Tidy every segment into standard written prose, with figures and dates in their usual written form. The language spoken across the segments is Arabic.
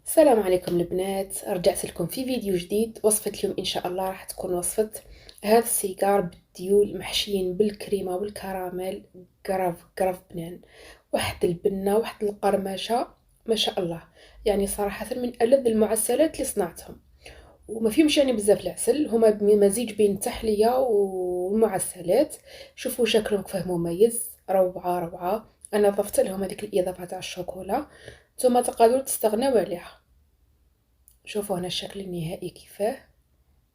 السلام عليكم البنات، رجعت لكم في فيديو جديد. وصفة اليوم ان شاء الله راح تكون وصفة هذا السيجار بالديول محشيين بالكريمة والكراميل. قرف قرف بنان، واحد البنة واحد القرمشة، ما شاء الله. يعني صراحة من ألذ المعسلات اللي صنعتهم، وما فيهمش يعني بزاف العسل، هما مزيج بين التحلية والمعسلات. شوفوا شكلهم كيفاه مميز، روعة روعة. انا ضفت لهم هذيك الاضافة تاع الشوكولا، نتوما تقدروا تستغناو عليها. شوفوا هنا الشكل النهائي كيفاه،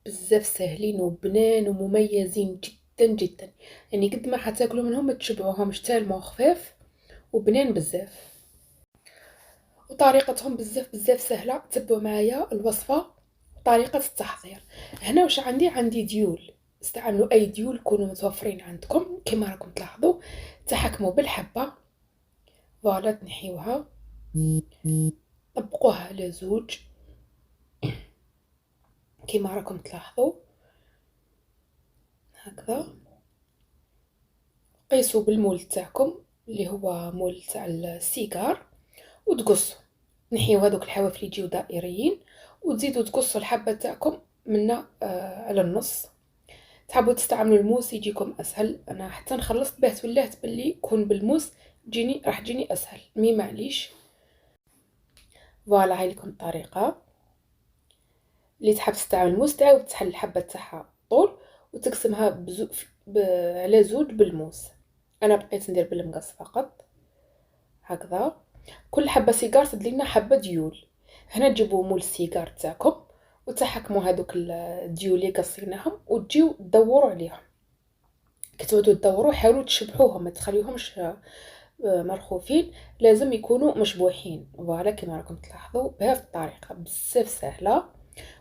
بزاف ساهلين وبنان ومميزين جدا جدا. يعني قد ما حتاكلوا منهم ما تشبعوهمش، تالمو خفاف وبنان بزاف، وطريقتهم بزاف بزاف سهله. تبعوا معايا الوصفه وطريقه التحضير. هنا واش عندي ديول. استعملوا اي ديول يكونوا متوفرين عندكم كما راكم تلاحظوا. تحكموا بالحبه، فوالا تنحيوها، طبقوها على زوج كما راكم تلاحظوا هكذا. قيسوا بالمول تاعكم اللي هو مول تاع السيجار وتقصوا. نحيو هذوك الحواف اللي يجيو دائريين، وتزيدوا تقصوا الحبه تاعكم منا على النص. تحبوا تستعملوا الموس يجيكم اسهل، انا حتى نخلصت به تولات باللي كون بالموس راح تجيني اسهل، مي معليش. فوالا هاي لكم الطريقه. اللي تحب تستعمل الموس تعاود تحل الحبه تاعها طول وتقسمها على زوج بالموس. انا بقيت ندير بالمقص فقط هكذا. كل حبه سيجار تدلينا حبه ديول. هنا تجيبوا مول السيجار تاعكم وتحكموا هذوك الديول اللي قصيناهم وتجيو تدوروا عليهم. كتعودوا تدوروا حاولوا تشبحوهم، ما تخليوهمش مرخوفين، لازم يكونوا مشبوحين. فوالا كما راكم تلاحظوا بهذه الطريقه بزاف سهله.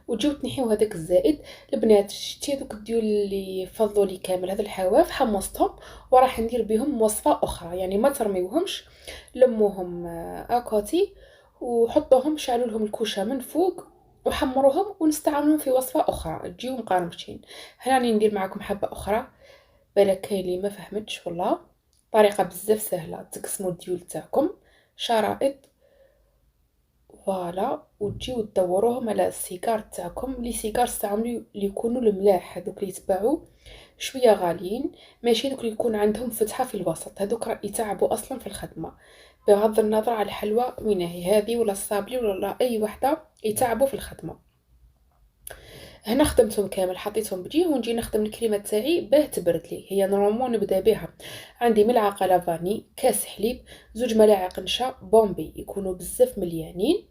وتجيو تنحيو هذاك الزائد. البنات شتي هذوك الديول اللي فضوا لي كامل هذا الحواف حمصتهم، وراح ندير بهم وصفه اخرى. يعني ما ترميوهمش، لموهم اكوتي وحطوهم، شعلوا لهم الكوشه من فوق وحمروهم ونستعملهم في وصفه اخرى تجيو مقرمشين. هنا راني ندير معكم حبه اخرى، بالك كاين اللي ما فهمتش والله. طريقه بزاف سهله. تقسموا الديول تاعكم شرائط، فوالا، وتجيو تدوروهم على السيجار تاعكم. لي سيجار استعملوا اللي يكونوا الملاح، هذوك اللي يتباعوا شويه غاليين، ماشي دوك اللي يكون عندهم فتحه في الوسط، هذوك راه يتعبوا اصلا في الخدمه. بغض النظر على الحلوى وين هي، هذه ولا الصابلي ولا اي وحده، يتعبوا في الخدمه. هنا خدمتهم كامل، حطيتهم بجيه ونجي نخدم الكريمه تاعي باه تبرد لي. هي نورمالمون نبدا بها. عندي ملعقه لافاني، كاس حليب، زوج ملاعق نشا بومبي يكونوا بزاف مليانين،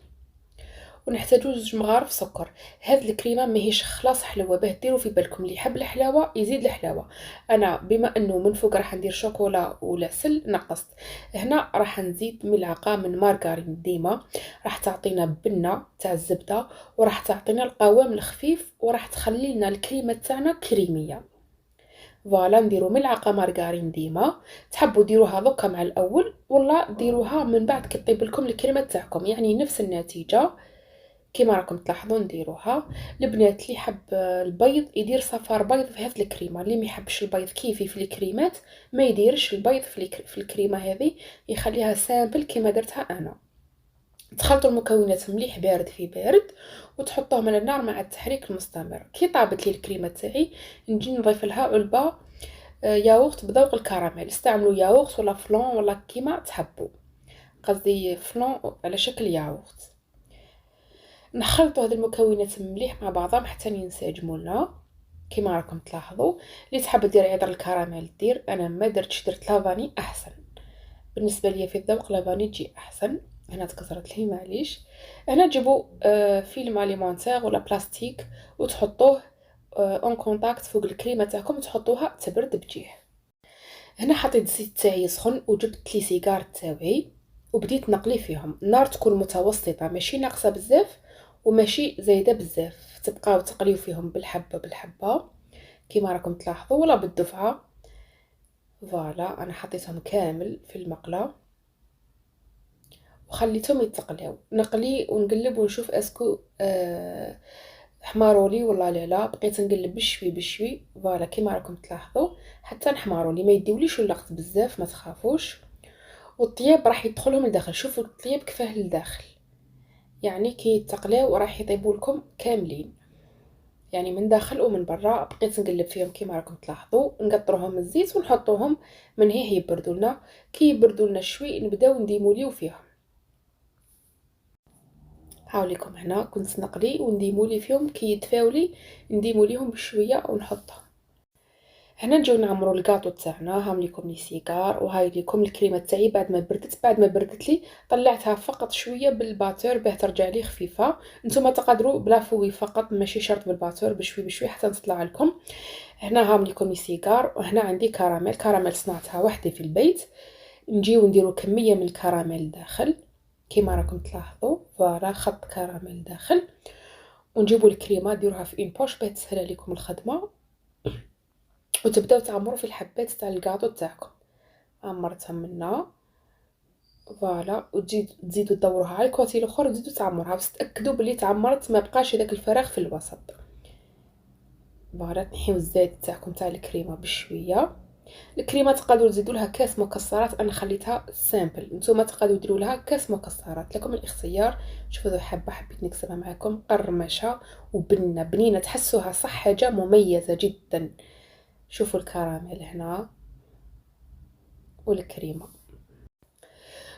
ونحتاجو زوج مغارف سكر. هاد الكريمه ماهيش خلاص حلوه، باه ديروا في بالكم اللي يحب الحلاوه يزيد الحلاوه. انا بما انه من فوق راح ندير شوكولا والعسل نقصت. هنا راح نزيد ملعقه من مارغرين ديما، راح تعطينا بنه تاع الزبده، وراح تعطينا القوام الخفيف، وراح تخلي لنا الكريمه تاعنا كريميه. فوالا نديرو ملعقه مارغرين ديما. تحبوا ديروها دوكا مع الاول ولا ديروها من بعد كي طيب لكم الكريمه تاعكم، يعني نفس النتيجه كيما راكم تلاحظوا نديروها. البنات اللي يحب البيض يدير صفار بيض في هذه الكريمه، اللي ما يحبش البيض كيفي في الكريمات ما يديرش البيض في الكريمه هذه، يخليها سامبل كيما درتها انا. تخلطوا المكونات مليح بارد في بارد، وتحطوهم على النار مع التحريك المستمر. كي طابت لي الكريمه تاعي نجي نضيف لها علبه ياغورت بذوق الكراميل. استعملوا ياغورت ولا فلون ولا كيما تحبوا، قصدي فلون على شكل ياغورت. نخلطوا هاد المكونات مليح مع بعضهم حتى ينسجموا لنا كيما راكم تلاحظوا. اللي تحب دير عطر الكراميل دير، انا ما درتش، درت لافاني احسن بالنسبه لي في الذوق. لافاني تجي احسن. هنا تكسرت لي معليش. هنا تجيبوا فيلم اليمونتير ولا بلاستيك وتحطوه اون كونتاكت فوق الكريمه تاعكم، تحطوها تبرد بجيه. هنا حطيت الزيت تاعي يسخن وجبت لي سيجار تاوعي وبديت نقلي فيهم. النار تكون متوسطه، ماشي ناقصه بزاف وماشي زايده بزاف. تبقاو تقليو فيهم بالحبه بالحبه كيما راكم تلاحظوا ولا بالدفعه. فوالا انا حطيتهم كامل في المقله وخليتهم يتقلاو. نقلي ونقلب ونشوف اسكو حمارولي ولا لا. بقيت نقلب بشوي بشوي فوالا كيما راكم تلاحظوا حتى نحمارولي، ما يديوليش اللقط بزاف، ما تخافوش. والطياب راح يدخلهم لداخل. شوفوا الطياب كيفاه لداخل، يعني كي يتقلاو راح يطيبوا لكم كاملين، يعني من داخل ومن برا. بقيت نقلب فيهم كيما راكم تلاحظوا، نقطروهم الزيت ونحطوهم من هيه يبردوا لنا. كي يبردوا لنا شوي نبداو نديموليو فيهم. هاوليكم هنا كنت نقلي ونديمولي فيهم، كي يتفاولي نديموليهم بشويه ونحطهم. هنا نجيو نعمرو الكاطو تاعنا. هاهم ليكم لي سيجار، وهاي ليكم الكريمه تاعي بعد ما بردت لي طلعتها فقط شويه بالباتور باه ترجع لي خفيفه. نتوما تقدروا بلا فوي فقط، ماشي شرط بالباتور، بشوي بشوي حتى تطلع لكم. هنا هاهم ليكم لي سيجار، وهنا عندي كراميل صنعتها وحدي في البيت. نجيو نديرو كميه من الكراميل داخل كيما راكم تلاحظوا، فوالا خط كراميل داخل. ونجيبوا الكريمه ديروها في اون بوش باه تسهل عليكم الخدمه، وتبداو تعمروا في الحبات تاع الكاطو تاعكم. عمرتها منا فوالا، تزيدوا تدوروها على الكوتي الاخر وتزيدوا تعمروها، بس تاكدوا بلي تعمرت ما بقاش هذاك الفراغ في الوسط. فوالا تنحيو الزيت تاعكم تاع الكريمه بشويه. الكريمه تقدروا تزيدوا لها كاس مكسرات، انا خليتها سامبل، نتوما تقدروا ديروا لها كاس مكسرات، لكم الاختيار. شوفوا ذو حبه حبيت نكسبها معكم، قرمشه وبنينه تحسوها صح، حاجه مميزه جدا. شوفوا الكراميل هنا والكريمه.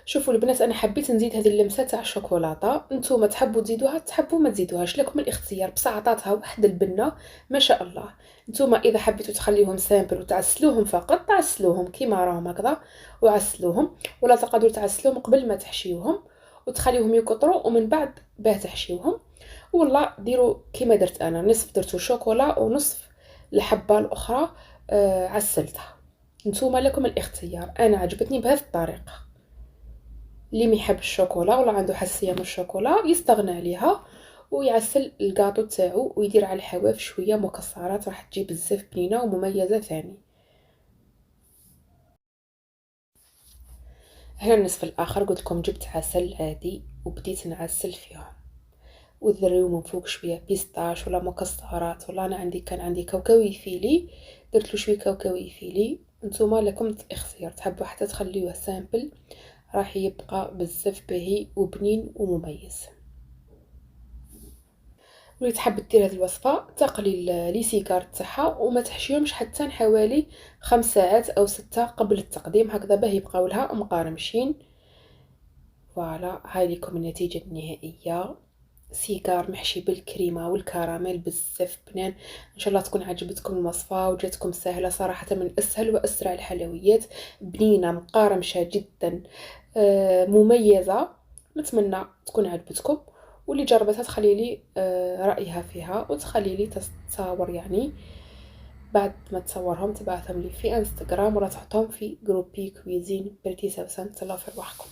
شوفوا البنات، انا حبيت نزيد هذه اللمسه تاع الشوكولاته، نتوما تحبوا تزيدوها تحبوا ما تزيدوهاش، لكم الاختيار. بصح عطاتها واحد البنه ما شاء الله. نتوما اذا حبيتوا تخليوهم سامبل وتعسلوهم فقط، تعسلوهم كيما راهم هكذا وعسلوهم، ولا تقدروا تعسلوهم قبل ما تحشيوهم وتخليوهم يكطروا ومن بعد باه تحشيوهم. والله ديروا كيما درت انا، نصف درتو شوكولا ونصف الحبه الاخرى عسلتها. نتوما لكم الاختيار، انا عجبتني بهذه الطريقه. اللي ما يحب الشوكولا ولا عنده حساسيه من الشوكولا يستغنى عليها ويعسل الكاطو تاعو ويدير على الحواف شويه مكسرات، راح تجي بزاف بنينه ومميزه ثاني. هنا النصف الاخر قلت لكم جبت عسل عادي وبديت نعسل فيهم، وذريو من فوق شويه بيستاش ولا مكسرات، ولا انا كان عندي كاوكاو يفيلي، درت له شويه كاوكاو يفيلي. نتوما لكم الاختيار، تحبوا حتى تخليوه سامبل راح يبقى بزاف باهي وبنين ومميز. واللي تحب دير هذه الوصفه تقلي لي سيكار تاعها وما تحشيهمش حتى حوالي 5 ساعات او 6 قبل التقديم، هكذا باه يبقاو لها مقارمشين. فوالا هاي لكم النتيجه النهائيه، سيكار محشي بالكريمه والكراميل بزاف بنان. ان شاء الله تكون عجبتكم الوصفه وجاتكم سهله، صراحه من اسهل واسرع الحلويات، بنينه مقارمشه جدا مميزه. نتمنى تكون عجبتكم، واللي جربتها تخلي لي رايها فيها وتخلي لي تصاور، يعني بعد ما تصورهم تبعثهم لي في انستغرام ولا تحطهم في جروبي كويزين بلتي سوسن. تهلاو في رواحكم.